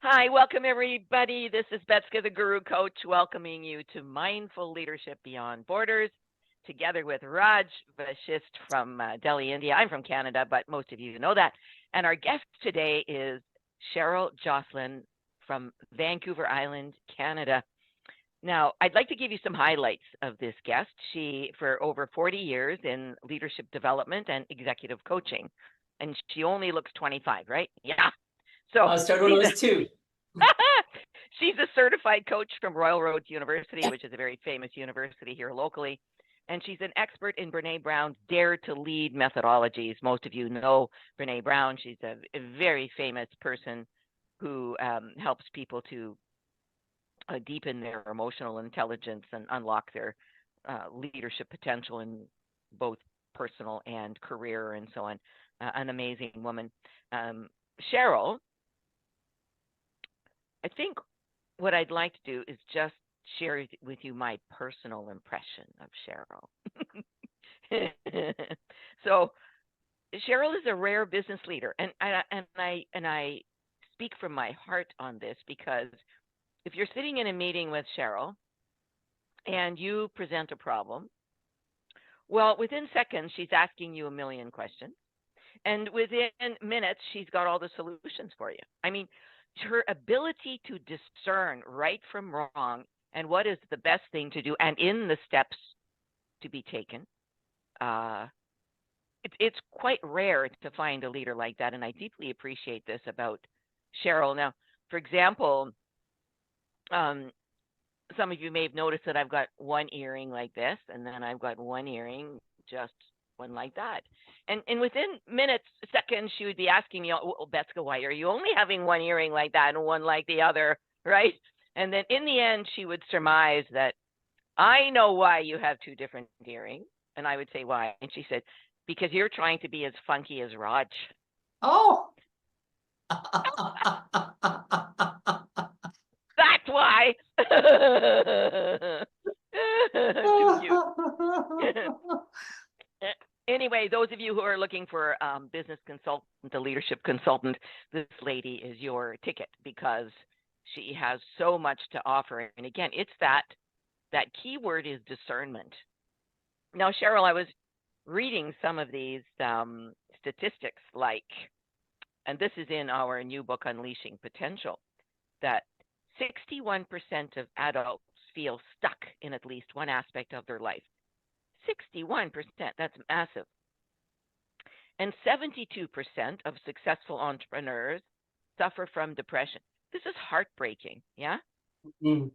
Hi, welcome everybody. This is Betska, the Guru Coach, welcoming you to Mindful Leadership Beyond Borders, together with Raj Vashisht from Delhi, India. I'm from Canada, but most of you know that. And our guest today is Cheryl Joslin from Vancouver Island, Canada. Now, I'd like to give you some highlights of this guest. She, for over 40 years in leadership development and executive coaching, and she only looks 25, right? Yeah. So I started when I was 2. She's a certified coach from Royal Roads University, which is a very famous university here locally. And she's an expert in Brene Brown's Dare to Lead methodologies. Most of you know Brene Brown. She's a very famous person who helps people to deepen their emotional intelligence and unlock their leadership potential in both personal and career and so on. An amazing woman. Cheryl, I think what I'd like to do is just share with you my personal impression of Cheryl. So Cheryl is a rare business leader, and I speak from my heart on this because if you're sitting in a meeting with Cheryl and you present a problem, well, within seconds she's asking you a million questions, and within minutes she's got all the solutions for you. I mean, her ability to discern right from wrong and what is the best thing to do and in the steps to be taken. It's quite rare to find a leader like that, and I deeply appreciate this about Cheryl. Now, for example, some of you may have noticed that I've got one earring like this, and then I've got one earring, just one like that. And within minutes, seconds, she would be asking me, oh, Betska, why are you only having one earring like that and one like the other, right? And then in the end, she would surmise that I know why you have two different earrings. And I would say, why? And she said, because you're trying to be as funky as Raj. Oh. That's why. Too cute. Anyway, those of you who are looking for business consultant, a leadership consultant, this lady is your ticket because she has so much to offer. And again, it's that key word is discernment. Now, Cheryl, I was reading some of these statistics like, and this is in our new book, Unleashing Potential, that 61% of adults feel stuck in at least one aspect of their life. 61%, that's massive. And 72% of successful entrepreneurs suffer from depression. This is heartbreaking, yeah? Mm.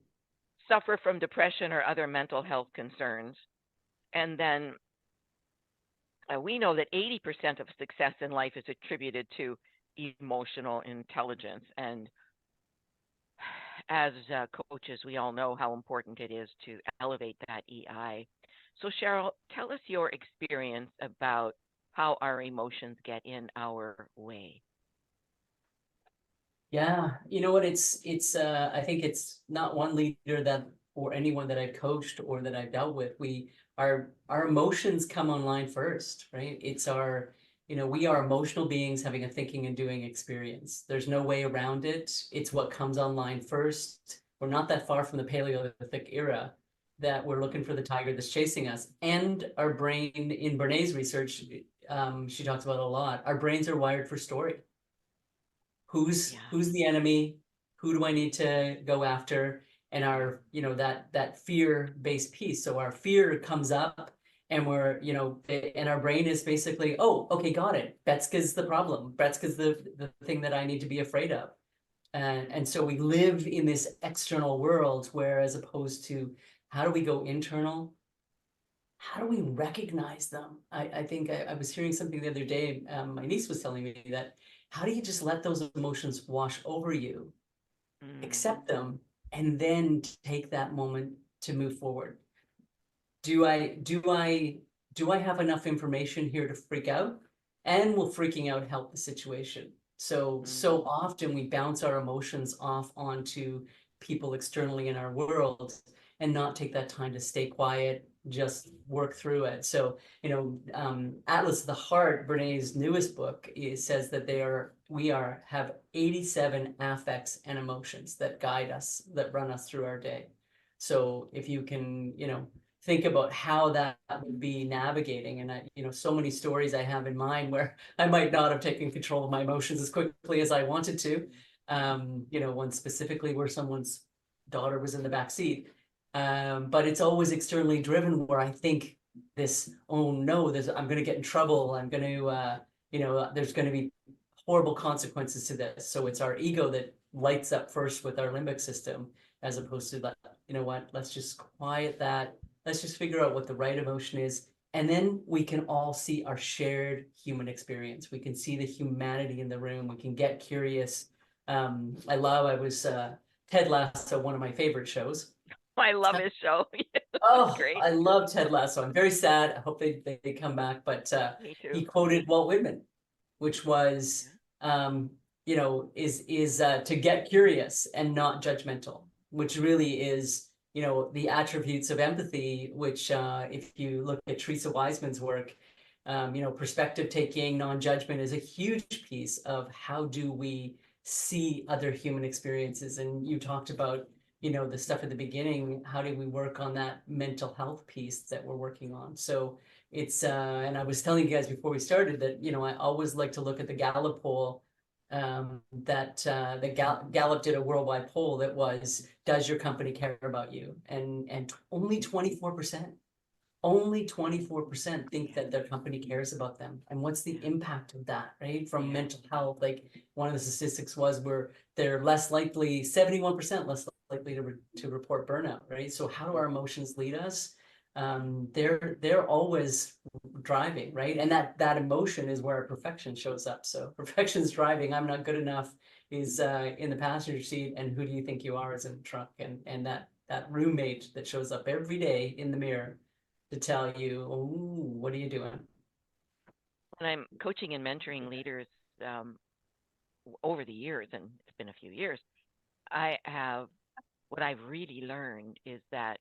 Suffer from depression or other mental health concerns. And then we know that 80% of success in life is attributed to emotional intelligence. And as coaches, we all know how important it is to elevate that EI. So Cheryl, tell us your experience about how our emotions get in our way. Yeah, you know what? It's I think it's not one leader that or anyone that I've coached or that I've dealt with. Our emotions come online first, right? It's our, we are emotional beings having a thinking and doing experience. There's no way around it. It's what comes online first. We're not that far from the Paleolithic era that we're looking for the tiger that's chasing us. And our brain, in Brené's research, she talks about a lot. Our brains are wired for story. Who's the enemy? Who do I need to go after? And our, that fear-based piece. So our fear comes up and we're, and our brain is basically, oh, okay, got it. Betska's the problem. Betska's the thing that I need to be afraid of. And so we live in this external world where, as opposed to how do we go internal? How do we recognize them? I think I was hearing something the other day. My niece was telling me that, how do you just let those emotions wash over you, accept them, and then take that moment to move forward? Do I have enough information here to freak out? And will freaking out help the situation? So often we bounce our emotions off onto people externally in our world. and not take that time to stay quiet, just work through it. So, Atlas of the Heart, Brené's newest book, it says that we have 87 affects and emotions that guide us, that run us through our day. So if you can, think about how that would be navigating, and so many stories I have in mind where I might not have taken control of my emotions as quickly as I wanted to. One specifically where someone's daughter was in the back seat. But it's always externally driven, where I think this, oh no, I'm going to get in trouble. I'm going to, there's going to be horrible consequences to this. So it's our ego that lights up first with our limbic system, as opposed to, let's just quiet that. Let's just figure out what the right emotion is. And then we can all see our shared human experience. We can see the humanity in the room. We can get curious. I was Ted Lasso, one of my favorite shows. I love his show. Oh, great. I love Ted Lasso. I'm very sad. I hope they come back. But Me too. he quoted Walt Whitman, which was, is to get curious and not judgmental, which really is, the attributes of empathy, which if you look at Teresa Wiseman's work, perspective taking, non-judgment is a huge piece of how do we see other human experiences. And you talked about, the stuff at the beginning, how do we work on that mental health piece that we're working on? So it's, and I was telling you guys before we started that, I always like to look at the Gallup poll, Gallup did a worldwide poll that was, does your company care about you? And only 24%. Only 24% think that their company cares about them. And what's the impact of that, right? From mental health, like one of the statistics was where they're less likely, 71% less likely to report burnout, right? So how do our emotions lead us? They're always driving, right? And that emotion is where perfection shows up. So perfection's driving, I'm not good enough, is in the passenger seat, and who do you think you are is in the trunk? And that roommate that shows up every day in the mirror to tell you, oh, what are you doing? When I'm coaching and mentoring leaders over the years, and it's been a few years, what I've really learned is that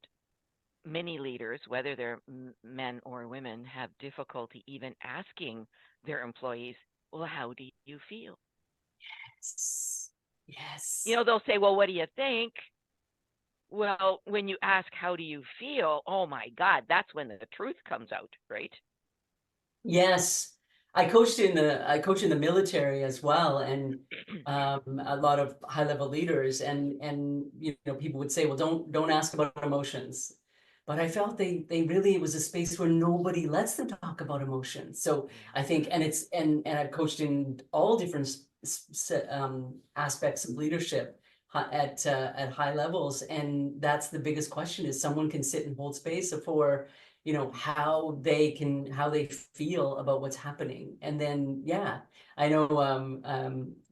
many leaders, whether they're men or women, have difficulty even asking their employees, well, how do you feel? Yes. They'll say, well, what do you think? Well, when you ask, how do you feel? Oh my God, that's when the truth comes out, right? Yes. I coach in the military as well, and a lot of high level leaders, and people would say, well, don't ask about emotions. But I felt it was a space where nobody lets them talk about emotions. So I think, and I've coached in all different aspects of leadership at high levels, and that's the biggest question: is someone can sit and hold space for how they feel about what's happening. And then I know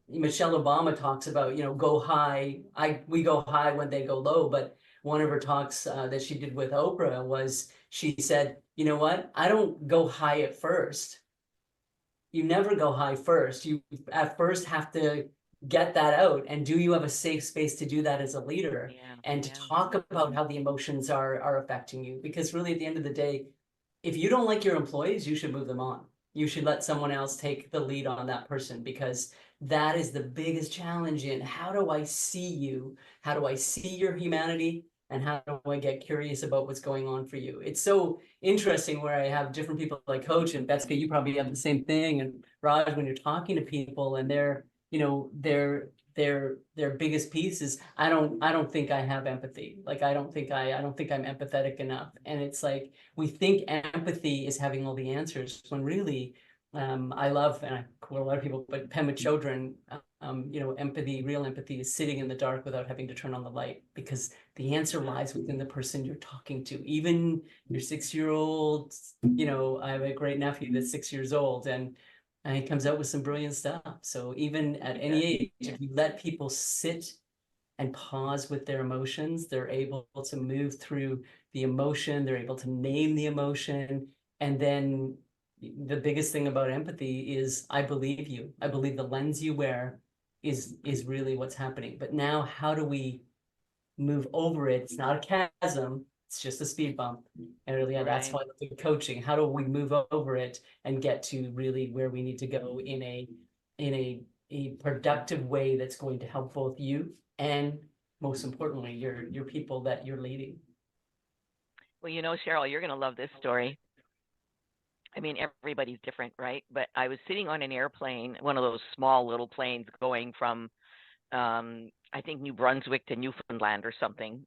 Michelle Obama talks about go high. We go high when they go low. But one of her talks that she did with Oprah was, she said, you know what, I don't go high at first. You never go high first. You at first have to get that out. And do you have a safe space to do that as a leader, and to talk about how the emotions are affecting you? Because really, at the end of the day, if you don't like your employees, you should move them on. You should let someone else take the lead on that person, because that is the biggest challenge in how do I see you? How do I see your humanity? And how do I get curious about what's going on for you? It's so interesting where I have different people like coach, and Betska, you probably have the same thing. And Raj, when you're talking to people and their biggest piece is, I don't think I have empathy. Like, I don't think I'm empathetic enough. And it's like, we think empathy is having all the answers, when really, I love, and I quote a lot of people, but Pema Chodron, real empathy is sitting in the dark without having to turn on the light, because the answer lies within the person you're talking to. Even your 6-year-old, I have a great nephew that's 6 years old, and he comes out with some brilliant stuff. So even at any age, if you let people sit and pause with their emotions, they're able to move through the emotion, they're able to name the emotion. And then the biggest thing about empathy is, I believe you. I believe the lens you wear is really what's happening. But now, how do we move over it. It's not a chasm, it's just a speed bump. And really, that's Right. why I look at coaching. How do we move over it and get to really where we need to go in a productive way that's going to help both you and, most importantly, your people that you're leading. Well, you know, Cheryl, you're going to love this story. I mean, everybody's different, right? But I was sitting on an airplane, one of those small little planes going from, I think, New Brunswick to Newfoundland or something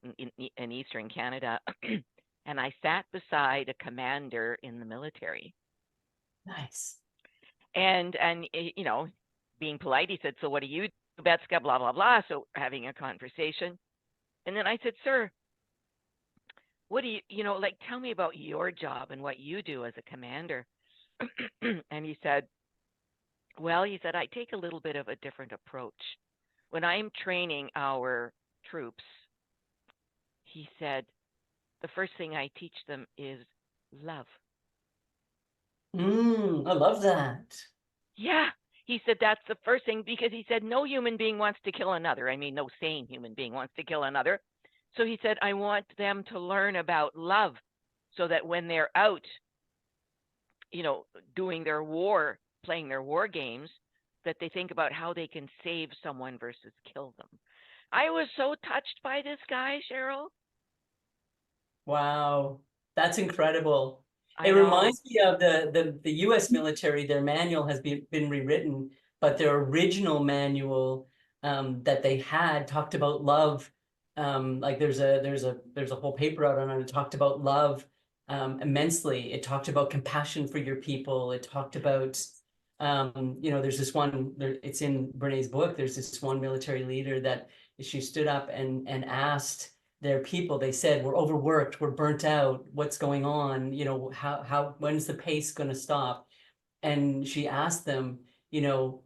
in Eastern Canada. And I sat beside a commander in the military. Nice. And you know, being polite, he said, "So what do you do, Betska?" Blah blah blah. So having a conversation, and then I said, "Sir, what do you know, like, tell me about your job and what you do as a commander." And he said, "Well," he said, "I take a little bit of a different approach. When I'm training our troops," he said, "the first thing I teach them is love." I love that. Yeah. He said that's the first thing, because he said no human being wants to kill another. I mean, no sane human being wants to kill another. So he said, I want them to learn about love so that when they're out, you know, doing their war, playing their war games, that they think about how they can save someone versus kill them. I was so touched by this guy, Cheryl. Wow, that's incredible. It I know. reminds me of the US military. Their manual has been rewritten, but their original manual that they had talked about love. Like there's a whole paper out on it. It talked about love immensely. It talked about compassion for your people. It talked about there's this one there, it's in Brené's book. There's this one military leader that she stood up and asked their people. They said, we're overworked, we're burnt out, what's going on, when's the pace going to stop? And she asked them,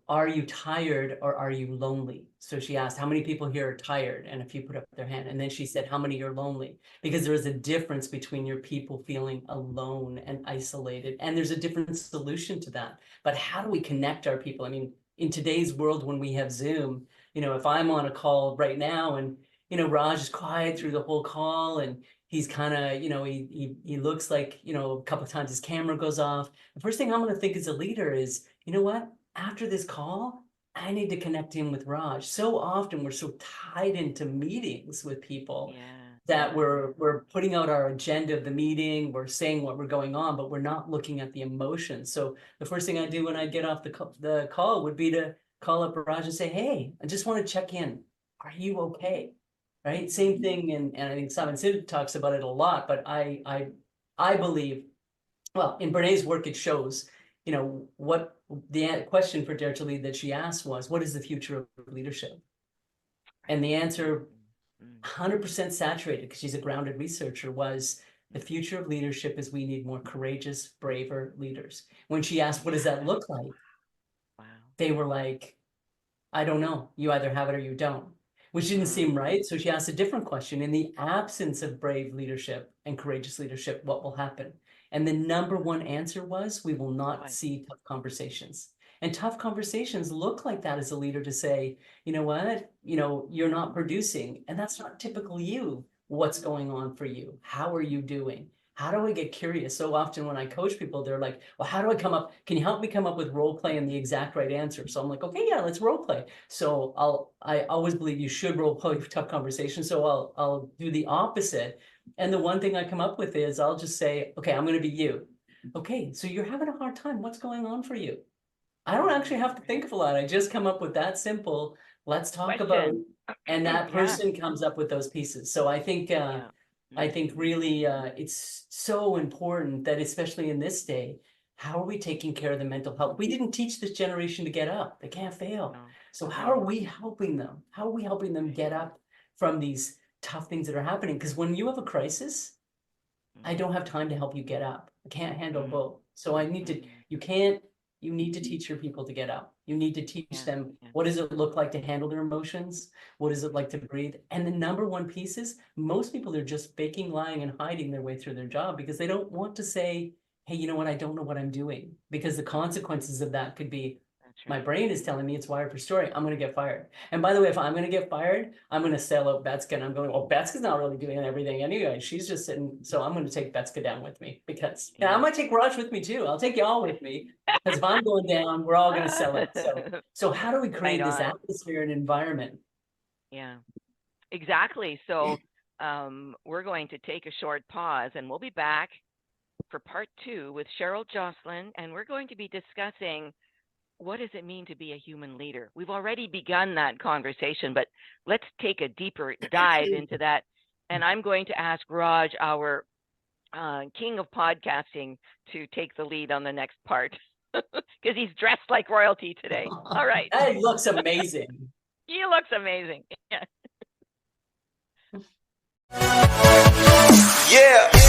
are you tired or are you lonely? So she asked, how many people here are tired? And a few put up their hand. And then she said, how many are lonely? Because there is a difference between your people feeling alone and isolated, and there's a different solution to that. But how do we connect our people? I mean, in today's world, when we have Zoom, if I'm on a call right now and Raj is quiet through the whole call, and he's kind of, he looks like, a couple of times his camera goes off. The first thing I'm going to think as a leader is, you know what? After this call, I need to connect in with Raj. So often we're so tied into meetings with people Yeah. that Yeah. we're putting out our agenda of the meeting, we're saying what we're going on, but we're not looking at the emotions. So the first thing I do when I get off the call would be to call up Raj and say, hey, I just want to check in. Are you okay? Right? Same thing, and I think Simon Sinek talks about it a lot, but I believe, well, in Brené's work, it shows, what the question for Dare to Lead that she asked was, what is the future of leadership? And the answer, 100% saturated, because she's a grounded researcher, was the future of leadership is we need more courageous, braver leaders. When she asked, what does that look like? Wow. They were like, I don't know. You either have it or you don't, which didn't seem right. So she asked a different question. In the absence of brave leadership and courageous leadership, what will happen? And the number one answer was, we will not see tough conversations. And tough conversations look like that as a leader, to say, you know what, you're not producing, and that's not typical you. What's going on for you? How are you doing? How do I get curious? So often when I coach people, they're like, well, how do I come up? Can you help me come up with role play and the exact right answer? So I'm like, okay, yeah, let's role play. So I always believe you should role play tough conversations. So I'll do the opposite. And the one thing I come up with is, I'll just say, okay, I'm going to be you. Okay, so you're having a hard time. What's going on for you? I don't actually have to think of a lot. I just come up with that simple, let's talk about, and that person comes up with those pieces. So I think really it's so important that, especially in this day, how are we taking care of the mental health? We didn't teach this generation to get up. They can't fail. So how are we helping them? How are we helping them get up from these tough things that are happening? Because when you have a crisis, I don't have time to help you get up. I can't handle both. So I need to, you need to teach your people to get up. You need to teach them, what does it look like to handle their emotions? What is it like to breathe? And the number one piece is, most people are just faking, lying, and hiding their way through their job because they don't want to say, hey, you know what? I don't know what I'm doing, because the consequences of that could be, That's My right. brain is telling me it's wired for story. I'm going to get fired. And by the way, if I'm going to get fired, I'm going to sell out Betska. And I'm going, well, Betska's not really doing everything anyway. She's just sitting. So I'm going to take Betska down with me because I might take Raj with me too. I'll take y'all with me because if I'm going down, we're all going to sell it. So how do we create Right this on. atmosphere and environment? Yeah, exactly. So we're going to take a short pause and we'll be back for part 2 with Cheryl Joslin. And we're going to be discussing what does it mean to be a human leader? We've already begun that conversation, but let's take a deeper dive into that. And I'm going to ask Raj, our king of podcasting, to take the lead on the next part because he's dressed like royalty today. All right. That looks amazing. He looks amazing. Yeah. Yeah.